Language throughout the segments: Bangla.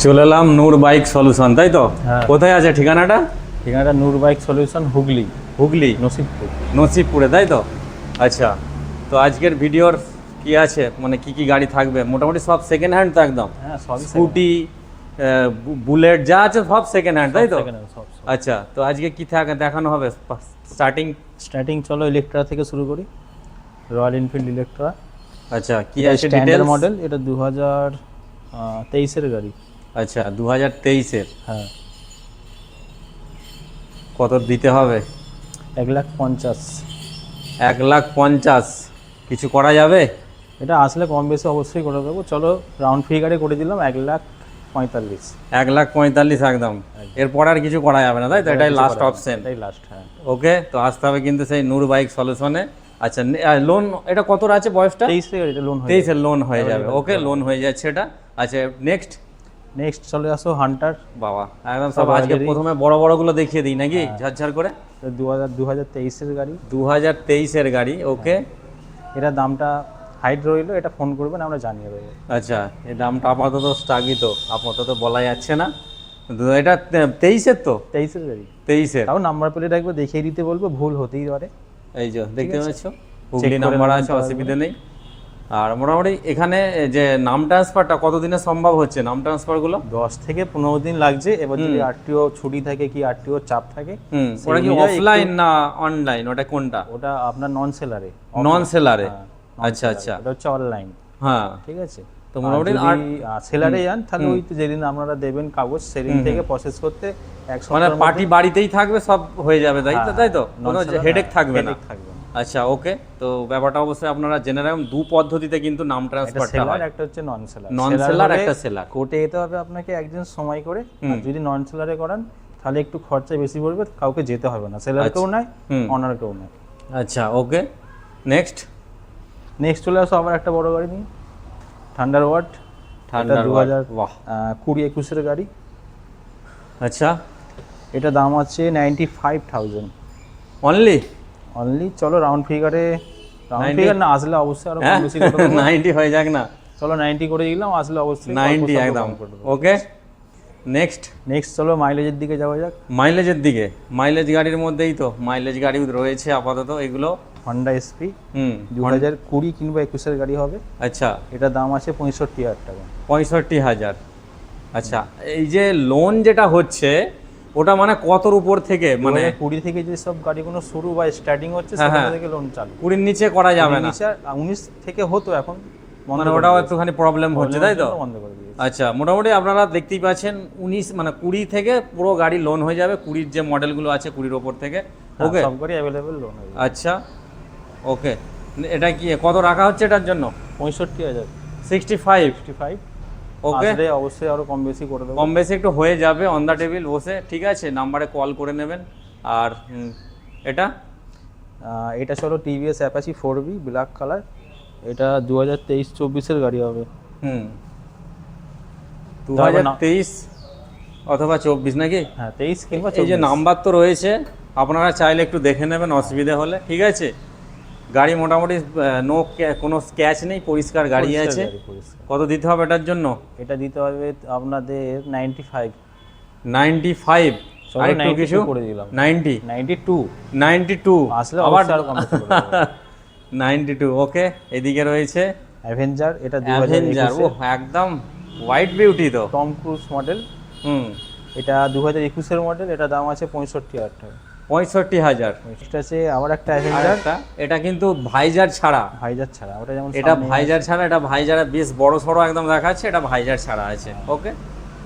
চলে এলাম নূর বাইক সলিউশন, তাই তো? হ্যাঁ। কোথায় আছে ঠিকানাটা? ঠিকানাটা নূর বাইক সলিউশন, হুগলি, হুগলি নসিবপুর। নসিবপুরে, তাই তো? আচ্ছা, তো আজকের ভিডিওর কি আছে, মানে কি কি গাড়ি থাকবে? মোটামুটি সব সেকেন্ড হ্যান্ড তো একদম? হ্যাঁ, সবই স্কুটি, বুলেট যা আছে সব সেকেন্ড হ্যান্ড, তাই তো? second hand, সব। আচ্ছা, তো আজকে কি দেখানো হবে? স্টার্টিং চলো ইলেকট্রা থেকে শুরু করি। Royal Enfield Electra. আচ্ছা, কি এটা আছে স্ট্যান্ডার্ড ডিটেইলস? মডেল, এটা 2023-এর গাড়ি। আচ্ছা, 2023-এর। হ্যাঁ, কত দিতে হবে? 1,50,000। 1,50,000 কিছু করা যাবে? এটা আসলে কম বেশি অবশ্যই করে দেবো। চলো রাউন্ড ফিগারে করে দিলাম 1,45,000। 1,45,000 একদম। এরপর আর কিছু করা যাবে না, তাই তো? এটাই লাস্ট অপশন। এটাই লাস্ট। হ্যাঁ, ওকে, তো আসতে হবে কিন্তু সেই নূর বাইক সলিউশনে। আচ্ছা, লোন এটা কতর আছে বয়সটা? 23-এর গাড়িটা লোন হয়ে 23-এর লোন হয়ে যাবে। ওকে, লোন হয়ে যাচ্ছে এটা। আচ্ছা, নেক্সট চলে আসো হান্টার। বাবা একদম সব সব আজকে already- প্রথমে বড় বড়গুলো দেখিয়ে দিই নাকি, ঝরঝর করে? 2023-এর গাড়ি। 2023-এর গাড়ি। ওকে, এটা দামটা হাইড রইলো, এটা ফোন করবেন, আমরা জানিয়ে দেবো। আচ্ছা, এই দামটা আপাতত স্থগিত, আপাতত বলা যাচ্ছে না। এটা 23-এর তো? 23-এর গাড়ি। 23-এর। তাও নাম্বার প্লেট একবার দেখিয়ে দিতে বলবো, ভুল হতেই পারে। এই যে দেখতে আছে। পাচ্ছ, হুগলি করে নাম্বার নেবেন আছে, তাহলে। অসুবিধা নেই। আর মোটামুটি এখানে যে নাম ট্রান্সফারটা কতদিনে সম্ভব হচ্ছে, নাম ট্রান্সফারগুলো? 10 থেকে 15 দিন লাগছে। এবার যদি আরটিও ছুটি থাকে কি আরটিও চাপ থাকে, সেই ওটা কি অনুযায়ী অফলাইন না অনলাইন, ওটা কোনটা? ওটা আপনার নন সেলারে। নন সেলারে? আচ্ছা আচ্ছা, এটা হচ্ছে অনলাইন। হ্যাঁ। ঠিক আছে। তো মোটামুটি সেলারে যান তাহলে ওই তো যেদিন আপনারা দেবেন কাগজ সেদিন থেকে প্রসেস করতে এক মানে সপ্তাহ পার্টি বাড়িতেই থাকবে, সব হয়ে যাবে, তাই তো? তাই তো, কোনো হেডেক থাকবে না। থাকবে না। আচ্ছা, ওকে, তো ব্যাপারটা অবশ্যই আপনারা জেনে রাখুন, দু পদ্ধতিতে কিন্তু নাম একটা ট্রান্সফারটা সেলার, হয়। একটা হচ্ছে নন সেলার। নন সেলার, একটা সেলার। কোর্টে যেতে হবে আপনাকে একদিন সময় করে। আর যদি নন সেলারে করান তাহলে একটু খরচা বেশি পড়বে, কাউকে যেতে হবে না, সেলারকেও নাই অনারকেও নাই। আচ্ছা, ওকে, নেক্সট চলে আসো আবার একটা বড় গাড়ি নিয়ে, থান্ডারবার্ড। থান্ডারবার্ড। বাহ, 2020-21-এর গাড়ি। আচ্ছা, এটা দাম আছে 95,000 অনলি। অনলি। চলো রাউন্ড ফিগারে, না আসলে অবশ্যই আরো কম বেশি করে দেবো। 90 হয়ে যাক না? চলো 90 করে দিলাম, আসলে অবশ্যই 90 একদম। ওকে, নেক্সট চলো মাইলেজের দিকে যাওয়া যাক। মাইলেজের দিকে। মাইলেজ গাড়ির মধ্যেই তো মাইলেজ গাড়ি রয়েছে আপাতত এগুলো। হন্ডা এসপি 2020 কিংবা 21-এর গাড়ি হবে। আচ্ছা, এটা দাম আছে 65,000 টাকা। 65,000। আচ্ছা, এই যে লোন যেটা হচ্ছে ওটা মানে কতর উপর থেকে, মানে 2020 থেকে যে সব গাড়িগুলো শুরু বা স্টার্টিং হচ্ছে সেখান থেকে লোন চালু। 20-র নিচে করা যাবে না? 19 থেকে হতো, এখন মানে ওটাও একটুখানি প্রবলেম হচ্ছে, তাই তো? বন্ধ করে দিয়েছে। আচ্ছা, মোটামুটি আপনারা দেখতেই পাচ্ছেন 19 মানে 20 থেকে পুরো গাড়ি লোন হয়ে যাবে, 20-র যে মডেলগুলো আছে 20-র ওপর থেকে। ওকে, সব গাড়ি অ্যাভেলেবেল লোন হয়ে যাবে। আচ্ছা, ওকে, এটা কি কত রাখা হচ্ছে এটার জন্য? 65,000। 65। ওকে, আসলে অবশ্যই আরো কম বেশি করে দেবো। কম বেশি একটু হয়ে যাবে অন দ্য টেবিল বসে, ঠিক আছে? নাম্বারে কল করে নেবেন। আর এটা এটা চলো TVS Apache 4B black colour. এটা 2023-24-এর গাড়ি হবে। 2023 অথবা 24 নাকি? হ্যাঁ, 23 কিংবা এই যে নাম্বার তো রয়েছে, আপনারা চাইলে একটু দেখে নেবেন অসুবিধা হলে, ঠিক আছে? গাড়ি মোটামুটি কোনো স্ক্র্যাচ নেই, পরিষ্কার গাড়ি আছে। কত দিতে হবে এটার জন্য? এটা দিতে হবে আপনাদের 95। 95। চলো আরেকটু কিছু 92 করে দিলাম। 92। 92 আসলে আবার আরো কম বেশি করে দেবো। 92। ওকে, এদিকে রয়েছে অ্যাভেঞ্জার। এটা অ্যাভেঞ্জার। 2021 ও একদম হোয়াইট বিউটি তো। Tom Cruise model. এটা 2021-এর মডেল। এটা দাম আছে 65,000 টাকা। 65,000। এটা আছে আবার একটা অ্যাভেঞ্জার। এটা কিন্তু ভাইজার ছাড়া। ভাইজার ছাড়া। ওটা যেমন এটা ভাইজার ছাড়া, এটা ভাইজারে বেশ বড় সড়ো একদম দেখাচ্ছে, এটা ভাইজার ছাড়া আছে। ওকে,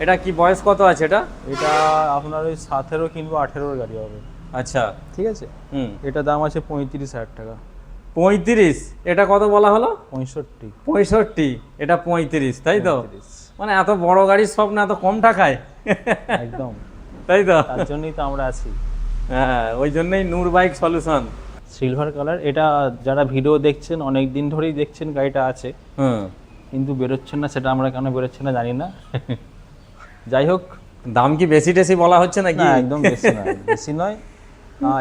এটা কি বয়স কত আছে এটা? এটা আপনার ওই 17 কিংবা 18-এর গাড়ি হবে। আচ্ছা, ঠিক আছে। এটা দাম আছে 35,000 টাকা। 35। এটা কত বলা হলো? 65। 65, এটা 35, তাই তো? মানে এত বড় গাড়ির স্বপ্ন এত কম টাকায়? একদম, তাই তো? তার জন্যই তো আমরা আছি। হ্যাঁ, ওই জন্যই নূর বাইক সলিউশন। Silver colour. এটা যারা ভিডিও দেখছেন অনেক দিন ধরেই দেখছেন গাড়িটা আছে, কিন্তু বেরোচ্ছেন না, সেটা আমরা কেন বেরোচ্ছে না জানি না। যাই হোক, দাম কি বেশি টেশি বলা হচ্ছে নাকি? না, একদম বেশি নয়, বেশি নয়।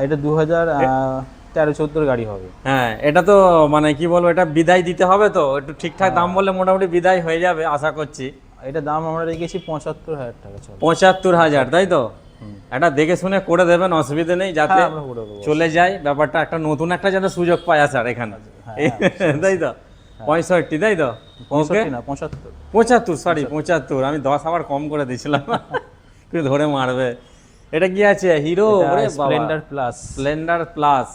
এটা 2013-14 গাড়ি হবে। হ্যাঁ, এটা তো মানে কি বলবো, এটা বিদায় দিতে হবে তো, একটু ঠিকঠাক দাম বললে মোটামুটি বিদায় হয়ে যাবে আশা করছি। এটা দাম আমরা রেখেছি 75,000 টাকা। চলো 75,000, তাই তো? এটা দেখে শুনে করে দেবেন, অসুবিধা নেই, যাতে আমরা করে দেবো। চলে যায় ব্যাপারটা, একটা নতুন একটা যাতে সুযোগ পায় আসার এখানে, তাই তো? 65, তাই তো? ওকে, 65 না 75। 75, সরি 75, আমি 10 আবার কম করে দিয়েছিলাম, তুই ধরে মারবে। এটা কি আছে? Hero Splendor plus. Splendor plus.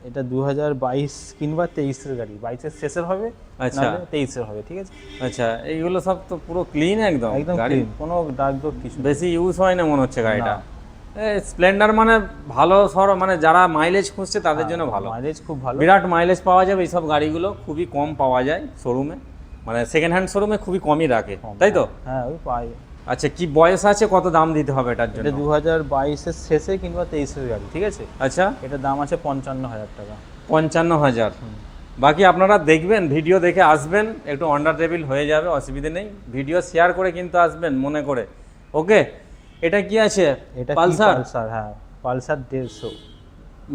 এটা 2022 কিংবা 23 এর গাড়ি, 22 এর শেষের হবে, আচ্ছা। নাহলে 23 এর হবে, ঠিক আছে? আচ্ছা, এইগুলো সব তো পুরো ক্লিন একদম একদম গাড়ি, ক্লিন, কোনো দাগ দোগ কিছু নেই। বেশি ইউজ হয় না মনে হচ্ছে গাড়িটা। স্প্লেন্ডার মানে ভালো মানে যারা মাইলেজ খুঁজছে তাদের জন্য ভালো, মাইলেজ খুব ভালো। বিরাট মাইলেজ পাওয়া যাবে। এইসব গাড়িগুলো খুবই কম পাওয়া যায় শোরুমে, মানে সেকেন্ড হ্যান্ড শোরুমে খুবই কমই রাখে, তাই তো? হ্যাঁ, ওই পাই। আচ্ছা, কি বয়স আছে, কত দাম দিতে হবে এটার জন্য? এটা 2022 এর শেষে কিংবা 23 এর গাড়ি, ঠিক আছে? আচ্ছা, এটার দাম আছে 55,000 টাকা। 55,000। বাকি আপনারা দেখবেন, ভিডিও দেখে আসবেন, একটু আন্ডার টেবিল হয়ে যাবে, অসুবিধা নেই। ভিডিও শেয়ার করে কিন্তু আসবেন মনে করে, ওকে? এটা কি আছে? এটা পালসার? পালসার, হ্যাঁ, পালসার 150।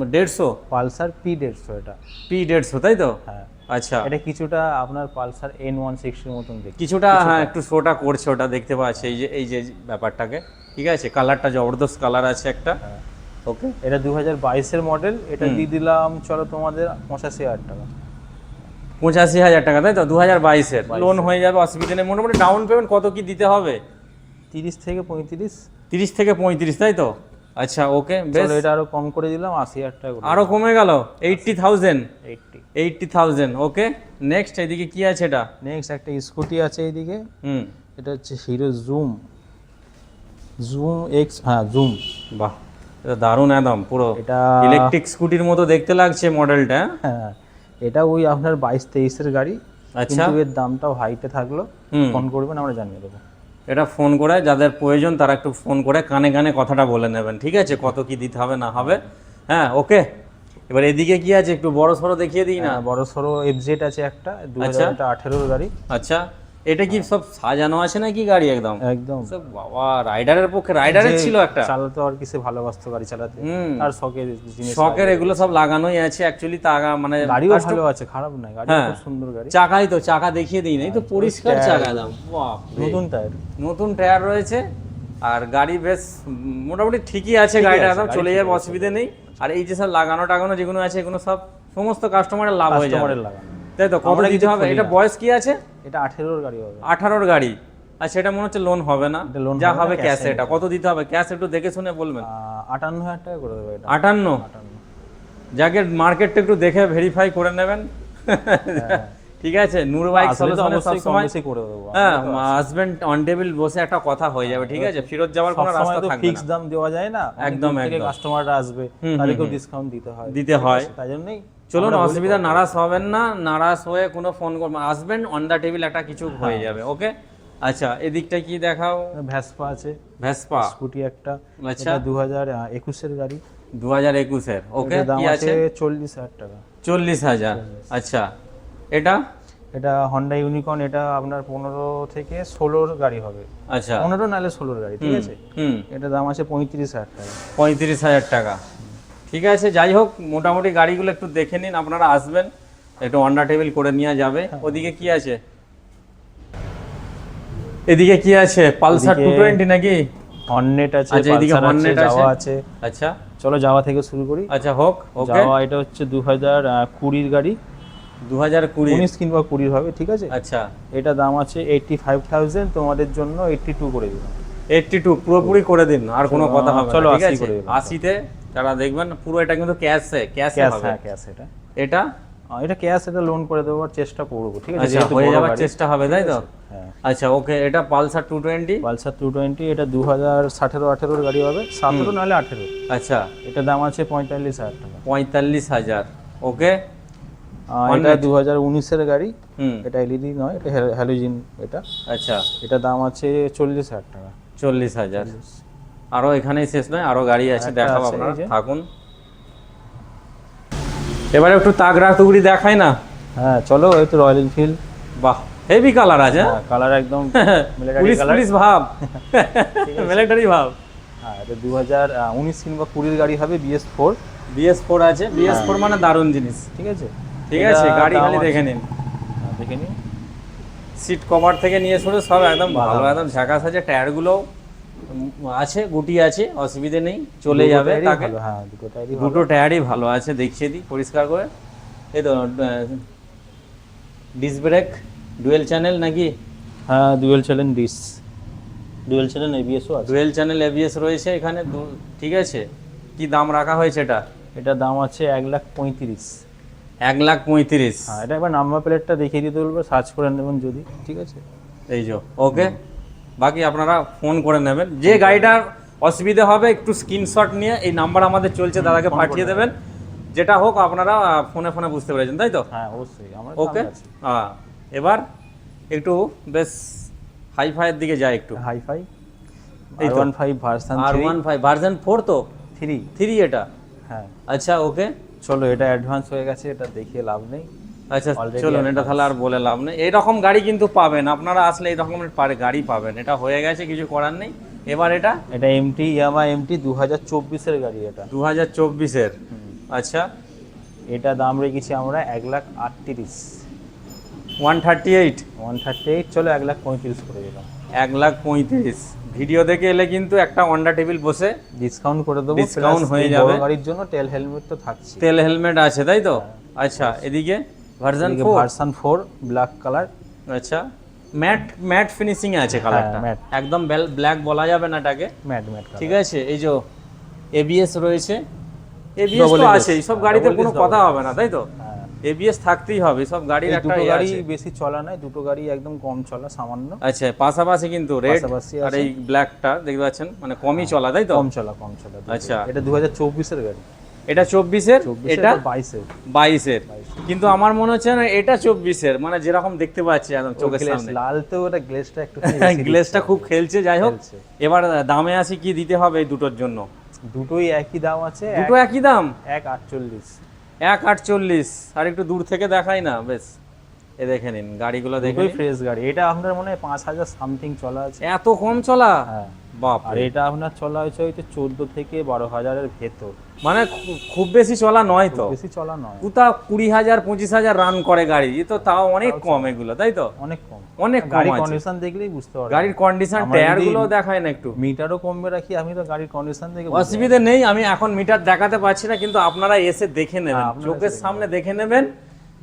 150? পালসার P150 এটা। P150, তাই তো? হ্যাঁ, আচ্ছা, এটা কিছুটা আপনার পালসার N160 এর মতন দেখতে। কিছুটা, হ্যাঁ, একটু শোটা করছে, ওটা দেখতে পাচ্ছি, এই যে ব্যাপারটাকে, ঠিক আছে? কালারটা জবরদস্ত কালার আছে একটা, ওকে? এটা 2022 এর মডেল, এটা দিয়ে দিলাম চলো তোমাদের 85,000 টাকা। 85,000 টাকা, তাই তো? 2022-এর লোন হয়ে যাবে, অসুবিধা নেই। মোটামুটি ডাউন পেমেন্ট কত কি দিতে হবে? 30 থেকে 35। 30 থেকে 35, তাই তো? আচ্ছা, ওকে, বেশ। চলো এটা আরো কম করে দিলাম, 80,000 টাকা করে। আরো কমে গেল, 80,000। 80। 80,000, ওকে। নেক্সট, এদিকে কি আছে এটা? নেক্সট একটা স্কুটি আছে এইদিকে, হুম, এটা হচ্ছে হিরো জুম এক্স, হ্যাঁ জুম। বাহ, এটা দারুণ, একদম পুরো এটা ইলেকট্রিক স্কুটির মতো দেখতে লাগছে মডেলটা। হ্যাঁ, এটা ওই আপনার 22-23 এর গাড়ি, আচ্ছা, কিন্তু এর দামটাও হাইটে থাকলো। ফোন করবেন, আমরা জানিয়ে দেবো। এটা ফোন করে যাদের প্রয়োজন তারা একটু ফোন করে কানে কানে কথাটা বলে নেবেন, ঠিক আছে? কত কি দিতে হবে না হবে, হ্যাঁ, ওকে। এবার এদিকে কি আছে, একটু বড় সড়ো দেখিয়ে দিই না? বড় সড়ো FZ আছে একটা, 2018 এর গাড়ি। আচ্ছা, এটা কি সব সাজানো আছে নাকি গাড়ি একদম? একদম সব বাবা, রাইডারের পক্ষে, রাইডারের ছিল একটা, চালাতে আর কিছু ভালোবাসতো গাড়ি চালাতে, আর শখের জিনিস, শখের, এগুলো সব লাগানোই আছে অ্যাকচুয়ালি। তা মানে গাড়িও ভালো আছে, খারাপ নয়, গাড়ি খুব সুন্দর গাড়ি। চাকাই তো, চাকা দেখিয়ে দিই নাই তো, পরিষ্কার চাকা, দাম বাহ, নতুন টায়ার, নতুন টায়ার রয়েছে। আর গাড়ি বেশ মোটামুটি ঠিকই আছে, গাড়িটা একদম চলে যাবে, অসুবিধা নেই। আর এই যে সব লাগানো টাগানো যেগুলো আছে, এগুলো সব সমস্ত কাস্টমারের লাভ হয়ে যাবে, লাগানো, তাই তো? কত দিতে হবে? এটা বয়স কি আছে? এটা 18 এর গাড়ি হবে। 18-র গাড়ি। আচ্ছা, এটা মনে হচ্ছে লোন হবে না, যা হবে ক্যাশে। এটা কত দিতে হবে ক্যাশ, একটু দেখে শুনে বলবেন? 58,000 টাকা করে দেবে এটা। 58? যাকে মার্কেটটা একটু দেখে ভেরিফাই করে নেবেন, ঠিক আছে? নূর বাইক সলিউশনে সব সময় করে দেবো। হ্যাঁ, হাজবেন্ড অন টেবিল বসে একটা কথা হয়ে যাবে, ঠিক আছে? ফেরত যাওয়ার কোনো রাস্তা থাকবে না। ফিক্স দাম দেওয়া যায় না, একদম থেকে একদম কাস্টমাররা আসবে, তাদেরকেও ডিসকাউন্ট দিতে হয়, তাই জন্যই চলুন, অসুবিধা, নারাজ হবেন না, নারাজ হয়ে কোনো ফোন করবেন, আসবেন, অন দ্য টেবিল একটা কিছু হয়ে যাবে, ওকে? আচ্ছা, এদিকটা কি দেখাও? ভেসপা আছে, ভেসপা স্কুটি একটা, আচ্ছা, 2021 এর গাড়ি। 2021-এর, ওকে। কি আছে? 40,000 টাকা। 40,000, আচ্ছা। এটা হন্ডা ইউনিকর্ন, এটা আপনার 15 থেকে 16 গাড়ি হবে। আচ্ছা, 15 নাহলে 16 গাড়ি, ঠিক আছে? এটা দাম আছে 35,000 টাকা। 35,000 টাকা, ঠিক আছে। যাই হোক, মোটামুটি গাড়িগুলো একটু দেখে নিন, আপনারা আসবেন, একটু অন দ্য টেবিল করে নেওয়া যাবে। ওদিকে কি আছে? এদিকে কি আছে? পালসার 220 নাকি? হর্নেট আছে, আচ্ছা, এদিকে হর্নেট আছে, জাভা আছে। আচ্ছা, চলো জাভা থেকে শুরু করি। আচ্ছা, হোক, ওকে। জাভা এটা হচ্ছে 2020 এর গাড়ি, 2020, 19 কিংবা 20 হবে, ঠিক আছে? আচ্ছা, এটা দাম আছে 85,000, তোমাদের জন্য 82 করে দিলাম। 82 পুরোপুরি করে দিন, আর কোনো কথা হবে না, চলো ঠিক 80 আছে? করে দিলাম। 80-তে যারা দেখবেন, পুরো এটা কিন্তু ক্যাশে হবে। হ্যাঁ, ক্যাশ। এটা ক্যাশ, এটা লোন করে দেওয়ার চেষ্টা করবো, ঠিক আছে? আচ্ছা, হয়ে যাওয়ার চেষ্টা হবে, তাই তো? হ্যাঁ। আচ্ছা, ওকে। এটা পালসার 220, পালসার 220, এটা 2017-18 এর গাড়ি হবে, 17 নাহলে 18। আচ্ছা, এটা দাম আছে 45,000 টাকা। 45,000, ওকে। এটা 2019 এর গাড়ি, এটা এলইডি নয়, এটা হ্যালোজেন এটা। আচ্ছা, এটা দাম আছে 40,000 টাকা। 40,000। আরো এখানেই শেষ নয়, আরো গাড়ি আছে, দেখাবো, আপনারা থাকুন। এবারে একটু তাগড়া তুগড়ি দেখাই না? হ্যাঁ, চলো, এই তো রয়্যাল এনফিল্ড। বাহ, হেভি কালার আছে, কালার একদম পুলিশ পুলিশ ভাব, মিলিটারি ভাব। হ্যাঁ, এটা 2019 কিংবা 20 গাড়ি হবে, BS4 আছে। BS4 মানে দারুণ জিনিস, ঠিক আছে? ঠিক আছে, গাড়ি খালি দেখে নিন। দেখে নিন, সিট কভার থেকে নিয়ে শুরু সব একদম ভালো, একদম ঝাঁকাস আছে। টায়ারগুলোও আছে, গুটি আছে, অসুবিধে নেই, চলে যাবে তাকে। হ্যাঁ দুটো টায়ারই দুটো টায়ারই ভালো আছে, দেখিয়ে দিই পরিষ্কার করে। এই তো ডিস্ক ব্রেক ডুয়েল চ্যানেল নাকি? হ্যাঁ dual channel dish, dual channel এবিএসও আছে। ডুয়েল চ্যানেল এবিএস রয়েছে এখানে, ঠিক আছে। কি দাম রাখা হয়েছে এটা? এটা দাম আছে 1,35,000। 1,35,000। হ্যাঁ এটা একবার নাম্বার প্লেটটা দেখিয়ে দিতে বলবো, সার্চ করে নেবেন যদি, ঠিক আছে। এই যে ওকে, বাকি আপনারা ফোন করে নেবেন। যে গাড়িটার অসুবিধা হবে একটু স্ক্রিনশট নিয়ে এই নাম্বার আমাদের চলছে, দাদাকে পাঠিয়ে দেবেন। যেটা হোক আপনারা ফোনে ফোনে বুঝতে পেরেছেন, তাই তো? হ্যাঁ অবশ্যই আমরা ওকে। এবার একটু বেশ হাইফাইয়ের দিকে যাই একটু। হাইফাই এই তো। R15 ভার্সন R15 ভার্সন 4 তো 3। এটা। হ্যাঁ আচ্ছা ওকে, চলো এটা অ্যাডভান্স হয়ে গেছে, এটা দেখিয়ে লাভ নেই। আচ্ছা Already চলুন, এটা তাহলে আর বলে লাভ নেই। এইরকম গাড়ি কিন্তু পাবেন আপনারা, আসলে এই রকমের গাড়ি পাবেন। এটা হয়ে গেছে, কিছু করার নেই। এবার এটা এমটি ইয়ামা এমটি 2024 এর গাড়ি এটা। 2024-এর। আচ্ছা, এটা দাম রেখেছি আমরা 1,38,000। 138। চলো 1,35,000 করে দিলাম। 1,35,000। ভিডিও দেখে এলে কিন্তু একটা হন্ডা টেবিল বসে ডিসকাউন্ট করে দেবো, Discount হয়ে এই যাবে। বড় গাড়ির জন্য তেল হেলমেট তো থাকছে। তেল হেলমেট আছে, তাই তো? আচ্ছা, এদিকে ভার্সন 4। Version 4 black colour. আচ্ছা, ম্যাট ফিনিশিং এ আছে কালারটা, matte। একদম ব্ল্যাক বলা যাবে না এটাকে, ম্যাট ঠিক আছে। এই যে এবিএস রয়েছে, এবিএস Double তো ABS, আছে, সব গাড়িতে double কোনো ABS, কথা double হবে না, তাই তো? এবিএস থাকতেই হবে, সব গাড়ির এই একটা দুটো গাড়ি আছে। বেশি চলা নয়, দুটো গাড়ি একদম কম চলা, সামান্য আচ্ছা, পাশাপাশি কিন্তু রেড পাশাপাশি আর আছে। এই ব্ল্যাকটা দেখতে পাচ্ছেন, মানে কমই চলা, তাই তো? কম চলা দুটো। আচ্ছা। এটা 2024 এর গাড়ি। এটা 24-এর, এটা 22-এর। 22-এর। কিন্তু আমার মনে হচ্ছে না এটা 24-এর, মানে যেরকম দেখতে পাচ্ছি একদম চোখের সামনে। লাল তো ওটা গ্লেজটা একটু গ্লেজটা খুব খেলছে। যাই হোক, খেলছে। এবার দামে আসি, কি দিতে হবে এই দুটোর জন্য? দুটোই একই দাম আছে, দুটো একই দাম, 1,48,000। 1,48,000। আর একটু দূর থেকে দেখাই না, বেশ এ দেখে নিন গাড়িগুলো, দেখে দুটোই নিন। ফ্রেশ গাড়ি। এটা আপনার মনে হয় 5,000 সামথিং চলা আছে। এত কম চলা? হ্যাঁ। বাপ আর এটা আপনার চলা হয়েছে হয়তো 14 থেকে 12,000 এর ভেতর, মানে খুব বেশি চলা নয় তো? বেশি চলা নয়। কোথাও 20,000 25,000 রান করে গাড়ি, এ তো তাও অনেক কম এগুলো, তাই তো? অনেক কম, অনেক কম গাড়ির আছে। কন্ডিশন দেখলেই বুঝতে পারবেন। গাড়ির কন্ডিশন, আমরা টায়ার যদি গুলো দেখায় না একটু? মিটারও কমবে রাখি, আমি তো গাড়ির কন্ডিশন দেখে বুঝতে অসুবিধা নেই, আমি এখন মিটার দেখাতে পারছি না, কিন্তু আপনারা এসে দেখে নেবেন, হ্যাঁ, আপনারা চোখের এসে সামনে দেখে নেবেন,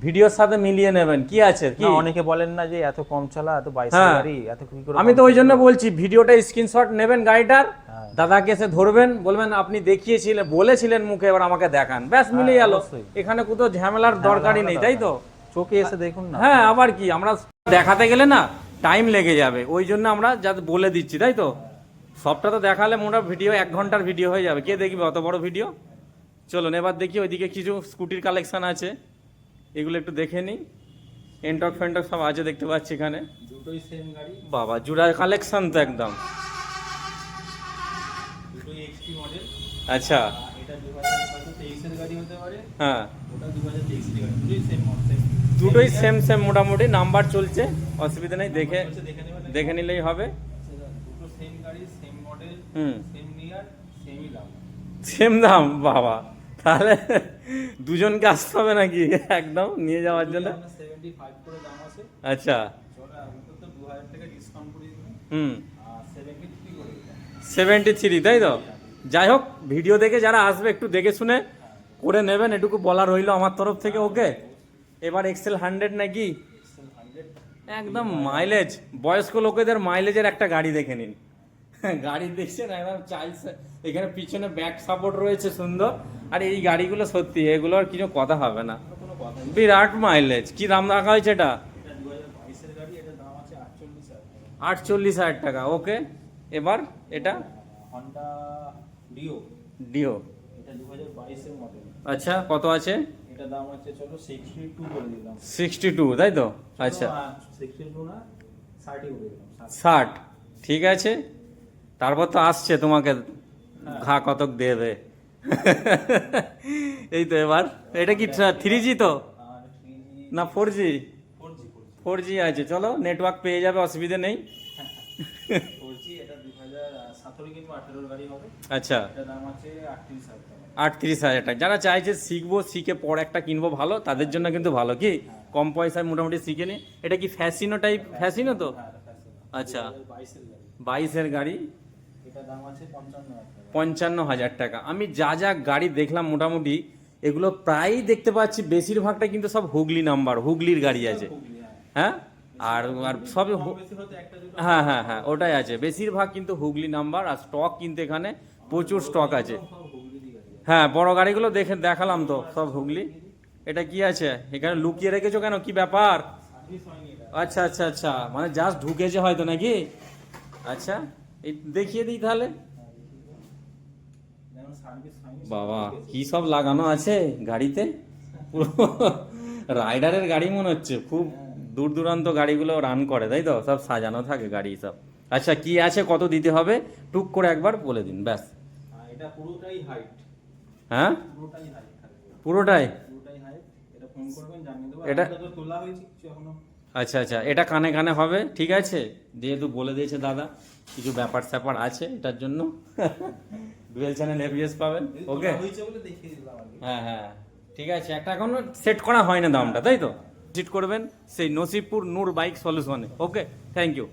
ভিডিওর সাথে মিলিয়ে নেবেন কি আছে পারি। কি। না, অনেকে বলেন না যে এত কম চলা, এত 22 হ্যাঁ। গাড়ি এত কি করে। আমি তো ওই জন্য বলছি, ভিডিওটা স্ক্রিনশট নেবেন গাড়িটার, হ্যাঁ। দাদাকে এসে ধরবেন, বলবেন আপনি দেখিয়েছিলেন, বলেছিলেন মুখে, এবার আমাকে দেখান, ব্যাস মিলে গেল। অবশ্যই। এখানে কোথাও ঝামেলার দরকারই নেই, তাই তো? চোখে এসে দেখুন না। হ্যাঁ, আবার কি, আমরা দেখাতে গেলে না টাইম লেগে যাবে, ওই জন্য আমরা যাতে বলে দিচ্ছি, তাই তো? সবটা তো দেখালে মোটা ভিডিও 1 ঘন্টার ভিডিও হয়ে যাবে, কে দেখবে অত বড় ভিডিও? চলুন এবার দেখি, ওইদিকে কিছু স্কুটির কালেকশন আছে, এগুলো একটু দেখে নিই। এন্টক ফেন্টক সব আছে দেখতে পাচ্ছি এখানে। দুটোই সেম গাড়ি, বাবা, জুড়া কালেকশন তো একদম। দুটোই এক্সটি মডেল। আচ্ছা, এটা 2023 এর গাড়ি হতে পারে, হ্যাঁ, ওটা 2023 এর গাড়ি। দুটোই সেম মডেল, দুটোই সেম মোটামুটি নাম্বার চলছে, অসুবিধা নেই, দেখে দেখে নেবেন। দেখে নিলেই হবে। দুটো সেম গাড়ি, সেম মডেল, হুম, সেম ইয়ার, সেমই দাম। সেম দাম? বাবা, তাহলে দুজনকে আসতে হবে নাকি একদম নিয়ে যাওয়ার জন্য? 75 করে দাম আছে। আচ্ছা, চলো আমি তো 2000 টাকা ডিসকাউন্ট করে দিলাম, হুম, 73 করে দিলাম। 73, তাই তো? যাই হোক, ভিডিও দেখে যারা আসবে একটু দেখে শুনে করে নেবেন, এটুকু বলা রইলো আমার তরফ থেকে, ওকে। এবার এক্সেল 100 নাকি, একদম মাইলেজ, বয়স্ক লোকেদের মাইলেজের একটা গাড়ি দেখে নিন। গাড়ি দেখছেন একদম চাইল্ড, এখানে পিছনে ব্যাক সাপোর্ট রয়েছে সুন্দর, আর এই গাড়িগুলো সত্যি এগুলোর কিছু কথা হবে না, কোনো কথা নেই। বিরাট মাইলেজ। কি দাম রাখা হয়েছে এটা? এটা 2022 এর গাড়ি, এটা দাম আছে 48,000 টাকা। 48,000 টাকা, ওকে। এবার এটা হন্ডা ডিও, ডিও, এটা 2022 এর মডেল। আচ্ছা, কত আছে? এটা দাম আছে চলো 62 করে দিলাম। 62, তাই তো? আচ্ছা, 62 না 60 করে দিলাম। 60, ঠিক আছে। তারপর তো আসছে তোমাকে ঘা কতক দেবে। এই তো, এবার এটা কি 3G তো আর 3G না 4G? 4G 4G আছে, চলো নেটওয়ার্ক পেয়ে যাবে, অসুবিধা নেই। 4G, এটা 2017 কিংবা 18 গাড়ি হবে। আচ্ছা, এটা দাম আছে 38,000 টাকা। 38,000 টাকা। যারা চাইছে শিখবো, শিখে পর একটা কিনবো ভালো, তাদের জন্য কিন্তু ভালো, কি কম পয়সায় মোটামুটি শিখে নি। এটা কি ফ্যাসিনো টাইপ? ফ্যাসিনো তো, আচ্ছা 22-এর গাড়ি, এটা দাম আছে 55,000 টাকা। 55,000 টাকা। আমি যা যা গাড়ি দেখলাম মোটামুটি এগুলো প্রায়ই দেখতে পাচ্ছি বেশিরভাগটা কিন্তু সব হুগলি নাম্বার, হুগলির গাড়ি আছে। হ্যাঁ, আর আর সব হ্যাঁ হ্যাঁ হ্যাঁ ওটাই আছে, বেশিরভাগ কিন্তু হুগলি নাম্বার। আর স্টক কিন্তু এখানে প্রচুর স্টক আছে। হ্যাঁ, বড় গাড়িগুলো দেখে দেখালাম তো সব হুগলি। এটা কি আছে এখানে লুকিয়ে রেখেছো কেন, কি ব্যাপার? আচ্ছা আচ্ছা আচ্ছা, মানে জাস্ট ঢুকেছে হয়তো নাকি? আচ্ছা, এই দেখিয়ে দিই তাহলে। বাবা কি সব লাগানো আছে গাড়িতে, পুরো রাইডারের গাড়ি মনে হচ্ছে। খুব দূর দূরান্ত গাড়িগুলো রান করে, তাই তো? সব সাজানো থাকে গাড়ি সব। আচ্ছা, কি আছে, কত দিতে হবে টুক করে একবার বলে দিন ব্যাস। এটা পুরোটাই হাইট। হ্যাঁ, পুরোটাই হাইট থাকবে। পুরোটাই পুরোটাই হাইট। এটা ফোন করবেন জানিয়ে দেবো। এটা তো তোলা হয়েছে কিছু এখনো। আচ্ছা আচ্ছা, এটা কানে কানে হবে, ঠিক আছে। যেহেতু বলে দিয়েছে দাদা কিছু ব্যাপার স্যাপার আছে এটার জন্য। ডুয়েল চ্যানেল এবিএস পাবেন, ওকে। হয়েছে বলে দেখিয়ে দিলাম আগে। হ্যাঁ হ্যাঁ ঠিক আছে, একটা এখনো সেট করা হয় না দামটা, তাই তো? ভিজিট করবেন সেই নসিবপুর নূর বাইক সলিউশনে, ওকে। Thank you.